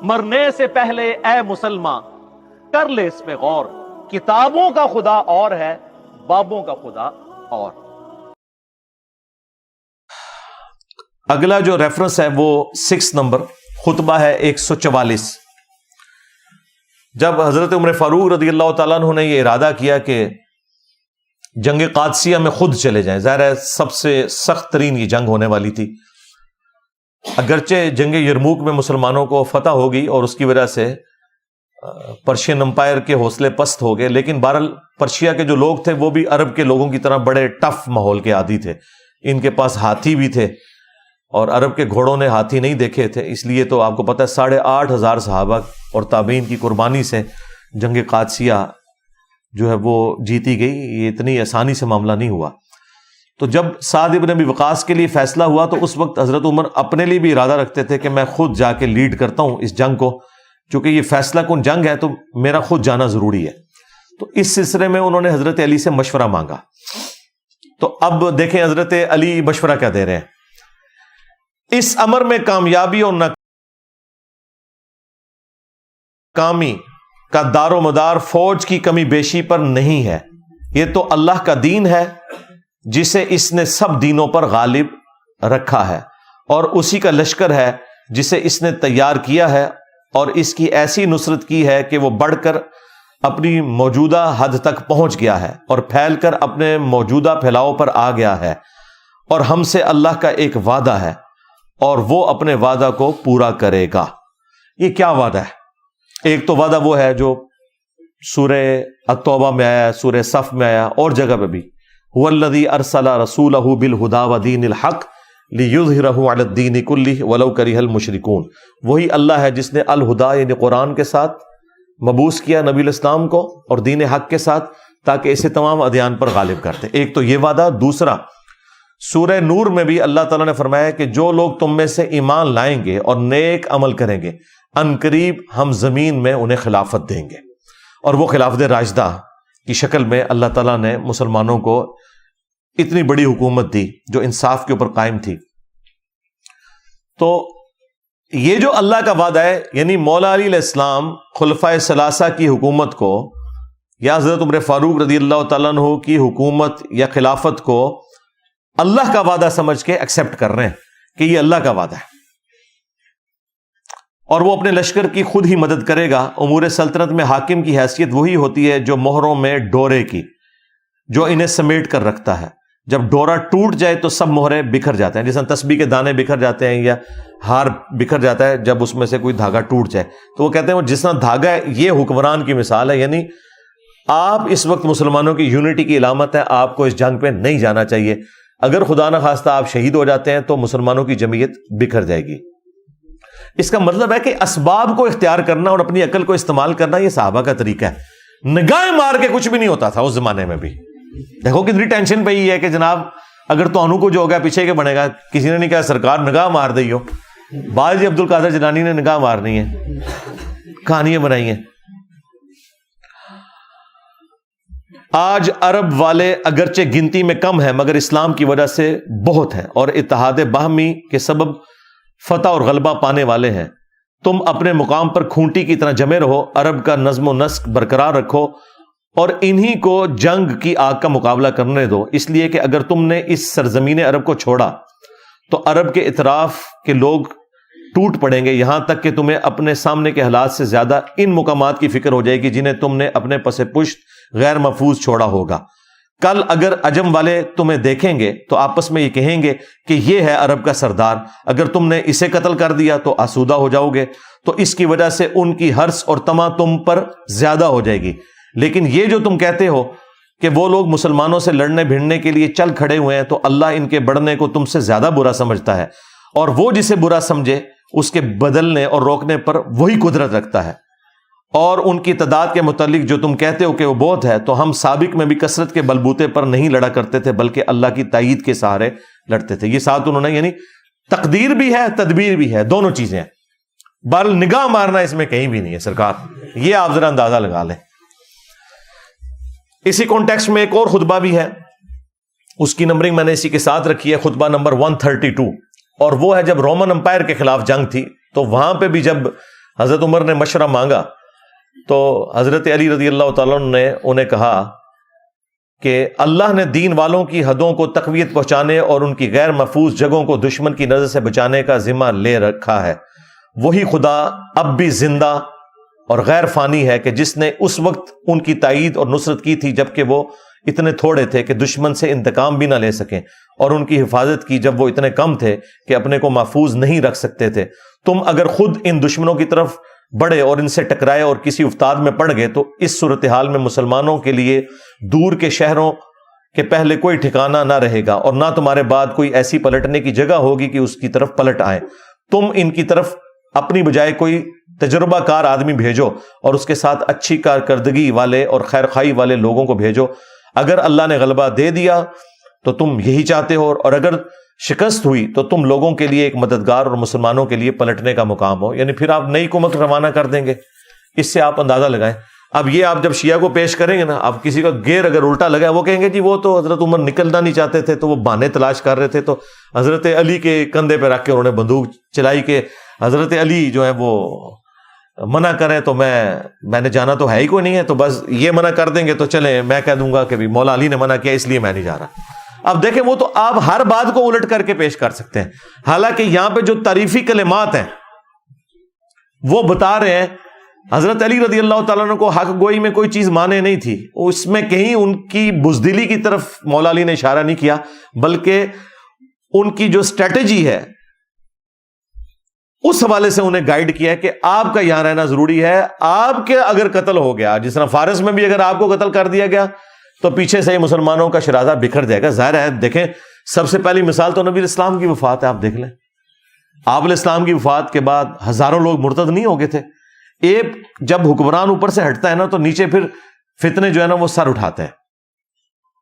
مرنے سے پہلے اے مسلمان کر لے اس پہ غور، کتابوں کا خدا اور ہے، بابوں کا خدا اور۔ اگلا جو ریفرنس ہے وہ 6 نمبر خطبہ ہے 144۔ جب حضرت عمر فاروق رضی اللہ تعالیٰ عنہ نے یہ ارادہ کیا کہ جنگ قادسیہ میں خود چلے جائیں، ظاہر ہے سب سے سخت ترین یہ جنگ ہونے والی تھی، اگرچہ جنگ یرموک میں مسلمانوں کو فتح ہوگی اور اس کی وجہ سے پرشین امپائر کے حوصلے پست ہو گئے، لیکن بہرحال پرشیا کے جو لوگ تھے وہ بھی عرب کے لوگوں کی طرح بڑے ٹف ماحول کے عادی تھے، ان کے پاس ہاتھی بھی تھے اور عرب کے گھوڑوں نے ہاتھی نہیں دیکھے تھے، اس لیے تو آپ کو پتہ ہے 8,500 صحابہ اور تابعین کی قربانی سے جنگ قادسیہ جو ہے وہ جیتی گئی، یہ اتنی آسانی سے معاملہ نہیں ہوا۔ تو جب سعد ابن ابی وقاص کے لیے فیصلہ ہوا تو اس وقت حضرت عمر اپنے لیے بھی ارادہ رکھتے تھے کہ میں خود جا کے لیڈ کرتا ہوں اس جنگ کو، چونکہ یہ فیصلہ کن جنگ ہے تو میرا خود جانا ضروری ہے۔ تو اس سلسلے میں انہوں نے حضرت علی سے مشورہ مانگا۔ تو اب دیکھیں حضرت علی مشورہ کیا دے رہے ہیں، اس امر میں کامیابی اور ناکامی کا دار و مدار فوج کی کمی بیشی پر نہیں ہے، یہ تو اللہ کا دین ہے جسے اس نے سب دینوں پر غالب رکھا ہے، اور اسی کا لشکر ہے جسے اس نے تیار کیا ہے، اور اس کی ایسی نصرت کی ہے کہ وہ بڑھ کر اپنی موجودہ حد تک پہنچ گیا ہے اور پھیل کر اپنے موجودہ پھیلاؤ پر آ گیا ہے، اور ہم سے اللہ کا ایک وعدہ ہے اور وہ اپنے وعدہ کو پورا کرے گا۔ یہ کیا وعدہ ہے؟ ایک تو وعدہ وہ ہے جو سورہ التوبہ میں آیا، سورہ صف میں آیا، اور جگہ پہ بھی هو الذی ارسل رسولہ بالہدی ودین الحق لیظہرہ علی الدین کلہ ولو کرہ المشرکون۔ وہی اللہ ہے جس نے الہدی یعنی قرآن کے ساتھ مبعوث کیا نبی الاسلام کو اور دین حق کے ساتھ، تاکہ اسے تمام ادیان پر غالب کرتے۔ ایک تو یہ وعدہ۔ دوسرا سورہ نور میں بھی اللہ تعالیٰ نے فرمایا کہ جو لوگ تم میں سے ایمان لائیں گے اور نیک عمل کریں گے عنقریب ہم زمین میں انہیں خلافت دیں گے، اور وہ خلافت راشدہ کی شکل میں اللہ تعالیٰ نے مسلمانوں کو اتنی بڑی حکومت دی جو انصاف کے اوپر قائم تھی۔ تو یہ جو اللہ کا وعدہ ہے، یعنی مولا علی علیہ السلام خلفائے ثلاثہ کی حکومت کو یا حضرت عمر فاروق رضی اللہ تعالیٰ عنہ کی حکومت یا خلافت کو اللہ کا وعدہ سمجھ کے ایکسپٹ کر رہے ہیں کہ یہ اللہ کا وعدہ ہے، اور وہ اپنے لشکر کی خود ہی مدد کرے گا۔ امور سلطنت میں حاکم کی حیثیت وہی ہوتی ہے جو مہروں میں ڈورے کی، جو انہیں سمیٹ کر رکھتا ہے۔ جب ڈورا ٹوٹ جائے تو سب مہرے بکھر جاتے ہیں، جیسے تسبیح کے دانے بکھر جاتے ہیں یا ہار بکھر جاتا ہے جب اس میں سے کوئی دھاگا ٹوٹ جائے، تو وہ کہتے ہیں وہ جس طرح دھاگا ہے، یہ حکمران کی مثال ہے۔ یعنی آپ اس وقت مسلمانوں کی یونٹی کی علامت ہے، آپ کو اس جنگ پہ نہیں جانا چاہیے۔ اگر خدا نہ خواستہ آپ شہید ہو جاتے ہیں تو مسلمانوں کی جمعیت بکھر جائے گی۔ اس کا مطلب ہے کہ اسباب کو اختیار کرنا اور اپنی عقل کو استعمال کرنا یہ صحابہ کا طریقہ ہے۔ نگاہیں مار کے کچھ بھی نہیں ہوتا تھا اس زمانے میں بھی۔ دیکھو کتنی ٹینشن پہ ہی ہے کہ جناب اگر تو کو جو ہوگا پیچھے کے بنے گا، کسی نے نہیں کہا سرکار نگاہ مار دی ہو، باجی عبد القادر جیلانی نے نگاہ مارنی ہے، کہانیاں بنائی ہیں۔ آج عرب والے اگرچہ گنتی میں کم ہیں مگر اسلام کی وجہ سے بہت ہیں، اور اتحاد باہمی کے سبب فتح اور غلبہ پانے والے ہیں۔ تم اپنے مقام پر کھونٹی کی طرح جمے رہو، عرب کا نظم و نسق برقرار رکھو اور انہی کو جنگ کی آگ کا مقابلہ کرنے دو، اس لیے کہ اگر تم نے اس سرزمین عرب کو چھوڑا تو عرب کے اطراف کے لوگ ٹوٹ پڑیں گے، یہاں تک کہ تمہیں اپنے سامنے کے حالات سے زیادہ ان مقامات کی فکر ہو جائے گی جنہیں تم نے اپنے پس پشت غیر محفوظ چھوڑا ہوگا۔ کل اگر عجم والے تمہیں دیکھیں گے تو آپس میں یہ کہیں گے کہ یہ ہے عرب کا سردار، اگر تم نے اسے قتل کر دیا تو آسودہ ہو جاؤ گے، تو اس کی وجہ سے ان کی حرص اور طمع تم پر زیادہ ہو جائے گی۔ لیکن یہ جو تم کہتے ہو کہ وہ لوگ مسلمانوں سے لڑنے بھیڑنے کے لیے چل کھڑے ہوئے ہیں، تو اللہ ان کے بڑھنے کو تم سے زیادہ برا سمجھتا ہے، اور وہ جسے برا سمجھے اس کے بدلنے اور روکنے پر وہی قدرت رکھتا ہے۔ اور ان کی تعداد کے متعلق جو تم کہتے ہو کہ وہ بہت ہے، تو ہم سابق میں بھی کثرت کے بلبوتے پر نہیں لڑا کرتے تھے بلکہ اللہ کی تائید کے سہارے لڑتے تھے۔ یہ ساتھ انہوں نے یعنی تقدیر بھی ہے تدبیر بھی ہے، دونوں چیزیں ہیں۔ بہرحال نگاہ مارنا اس میں کہیں بھی نہیں ہے سرکار، یہ آپ ذرا اندازہ لگا لیں۔ اسی کانٹیکسٹ میں ایک اور خطبہ بھی ہے، اس کی نمبرنگ میں نے اسی کے ساتھ رکھی ہے، خطبہ نمبر 132، اور وہ ہے جب رومن امپائر کے خلاف جنگ تھی، تو وہاں پہ بھی جب حضرت عمر نے مشورہ مانگا تو حضرت علی رضی اللہ تعالیٰ عنہ نے انہیں کہا کہ اللہ نے دین والوں کی حدوں کو تقویت پہنچانے اور ان کی غیر محفوظ جگہوں کو دشمن کی نظر سے بچانے کا ذمہ لے رکھا ہے. وہی خدا اب بھی زندہ اور غیر فانی ہے کہ جس نے اس وقت ان کی تائید اور نصرت کی تھی جبکہ وہ اتنے تھوڑے تھے کہ دشمن سے انتقام بھی نہ لے سکیں، اور ان کی حفاظت کی جب وہ اتنے کم تھے کہ اپنے کو محفوظ نہیں رکھ سکتے تھے. تم اگر خود ان دشمنوں کی طرف بڑھے اور ان سے ٹکرائے اور کسی افتاد میں پڑ گئے تو اس صورتحال میں مسلمانوں کے لیے دور کے شہروں کے پہلے کوئی ٹھکانہ نہ رہے گا، اور نہ تمہارے بعد کوئی ایسی پلٹنے کی جگہ ہوگی کہ اس کی طرف پلٹ آئیں. تم ان کی طرف اپنی بجائے کوئی تجربہ کار آدمی بھیجو اور اس کے ساتھ اچھی کارکردگی والے اور خیر خواہی والے لوگوں کو بھیجو. اگر اللہ نے غلبہ دے دیا تو تم یہی چاہتے ہو، اور اگر شکست ہوئی تو تم لوگوں کے لیے ایک مددگار اور مسلمانوں کے لیے پلٹنے کا مقام ہو. یعنی پھر آپ نئی حکومت روانہ کر دیں گے. اس سے آپ اندازہ لگائیں. اب یہ آپ جب شیعہ کو پیش کریں گے نا، اب کسی کا گیئر اگر الٹا لگا ہے وہ کہیں گے جی وہ تو حضرت عمر نکلنا نہیں چاہتے تھے تو وہ بہانے تلاش کر رہے تھے، تو حضرت علی کے کندھے پہ رکھ کے انہوں نے بندوق چلائی کہ حضرت علی جو ہے وہ منع کریں تو میں نے جانا تو ہے ہی کوئی نہیں ہے، تو بس یہ منع کر دیں گے تو چلیں میں کہہ دوں گا کہ مولا علی نے منع کیا اس لیے میں نہیں جا رہا. اب دیکھیں وہ تو آپ ہر بات کو الٹ کر کے پیش کر سکتے ہیں. حالانکہ یہاں پہ جو تعریفی کلمات ہیں وہ بتا رہے ہیں حضرت علی رضی اللہ تعالیٰ عنہ کو حق گوئی میں کوئی چیز مانے نہیں تھی. اس میں کہیں ان کی بزدلی کی طرف مولا علی نے اشارہ نہیں کیا، بلکہ ان کی جو اسٹریٹجی ہے اس حوالے سے انہیں گائیڈ کیا ہے کہ آپ کا یہاں رہنا ضروری ہے. آپ کے اگر قتل ہو گیا، جس طرح فارس میں بھی اگر آپ کو قتل کر دیا گیا تو پیچھے سے مسلمانوں کا شرازہ بکھر جائے گا. ظاہر ہے دیکھیں سب سے پہلی مثال تو نبی علیہ السلام کی وفات ہے. آپ دیکھ لیں آپ علیہ السلام کی وفات کے بعد ہزاروں لوگ مرتد نہیں ہو گئے تھے. ایک جب حکمران اوپر سے ہٹتا ہے نا تو نیچے پھر فتنے جو ہے نا وہ سر اٹھاتے ہیں.